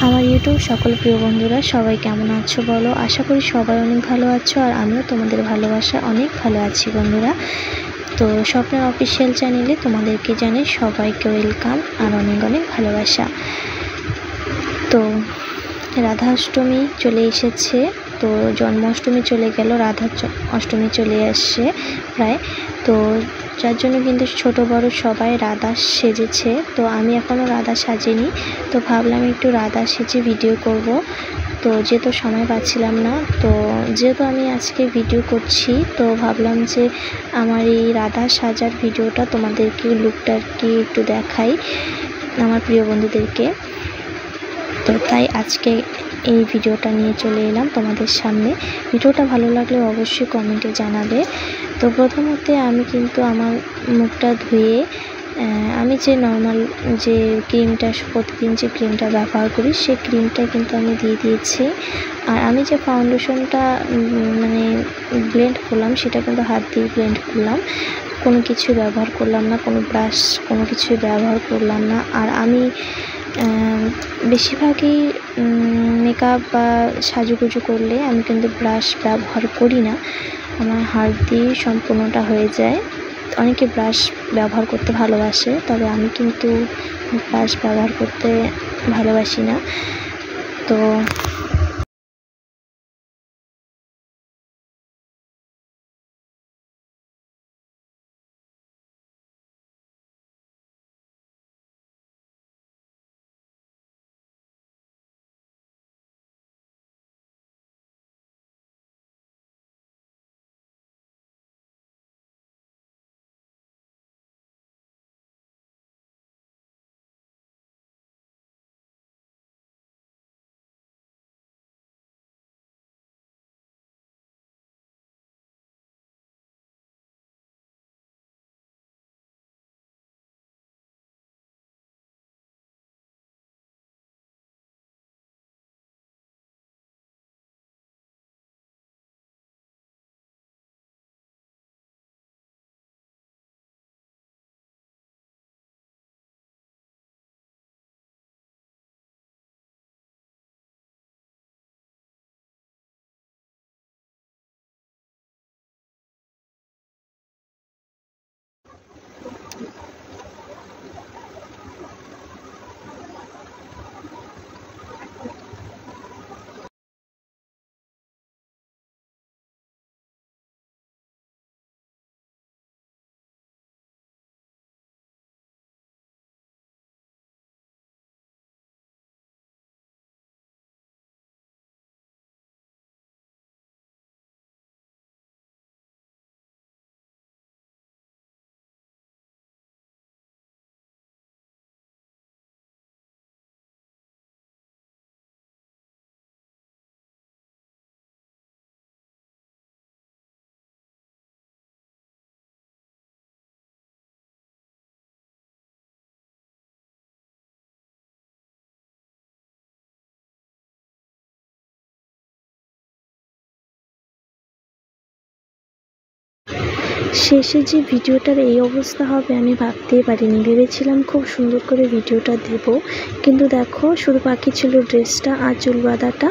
আমার ইউটিউব সকল প্রিয় বন্ধুরা সবাই কেমন আছো বলো। আশা করি সবাই অনেক ভালো আছো, আর আমিও তোমাদের ভালোবাসা অনেক ভালো আছি বন্ধুরা। তো স্বপ্নের অফিসিয়াল চ্যানেলে তোমাদেরকে জানাই সবাইকে ওয়েলকাম আর অনেক অনেক ভালোবাসা। তো রাধা অষ্টমী চলে এসেছে, তো জন্মাষ্টমী চলে গেল, রাধা অষ্টমী চলে আসছে প্রায়। তো যার জন্য কিন্তু ছোট বড় সবাই রাধা সেজেছে। তো আমি এখনও রাধা সাজিনি, তো ভাবলাম একটু রাধা সেজে ভিডিও করব। তো যেহেতু সময় পাচ্ছিলাম না, তো যেহেতু আমি আজকে ভিডিও করছি, তো ভাবলাম যে আমার এই রাধা সাজার ভিডিওটা তোমাদেরকে লুকটা আর কি একটু দেখাই আমার প্রিয় বন্ধুদেরকে। তো তাই আজকে এই ভিডিওটা নিয়ে চলে এলাম তোমাদের সামনে। ভিডিওটা ভালো লাগলে অবশ্যই কমেন্টে জানাবে। তো প্রথমত আমি কিন্তু আমার মুখটা ধুয়ে আমি যে নর্মাল যে ক্রিমটা প্রতিদিন যে ক্রিমটা ব্যবহার করি সেই ক্রিমটা কিন্তু আমি দিয়ে দিয়েছি। আর আমি যে ফাউন্ডেশনটা মানে ব্লেন্ড করলাম সেটা কিন্তু হাত দিয়ে ব্লেন্ড করলাম, কোনো কিছু ব্যবহার করলাম না, কোনো ব্রাশ কোনো কিছুই ব্যবহার করলাম না। আর আমি বেশিরভাগই মেকআপ বা সাজুগুজু করলে আমি কিন্তু ব্রাশ ব্যবহার করি না, আমার হাত দিয়ে সম্পূর্ণটা হয়ে যায়। অনেকে ব্রাশ ব্যবহার করতে ভালোবাসে, তবে আমি কিন্তু ব্রাশ ব্যবহার করতে ভালোবাসি না। তো শেষে যে ভিডিওটার এই অবস্থা হবে আমি ভাবতেই পারিনি। ভেবেছিলাম খুব সুন্দর করে ভিডিওটা দেব, কিন্তু দেখো শুধু বাকি ছিল ড্রেসটা আর চুল বাঁধাটা,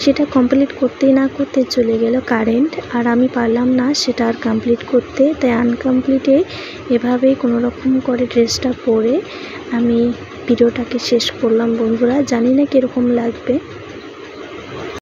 সেটা কমপ্লিট করতেই না করতে চলে গেল কারেন্ট, আর আমি পারলাম না সেটা আর কমপ্লিট করতে। তাই আনকমপ্লিটে এভাবেই কোনো রকম করে ড্রেসটা পরে আমি ভিডিওটাকে শেষ করলাম বন্ধুরা। জানি না কীরকম লাগবে।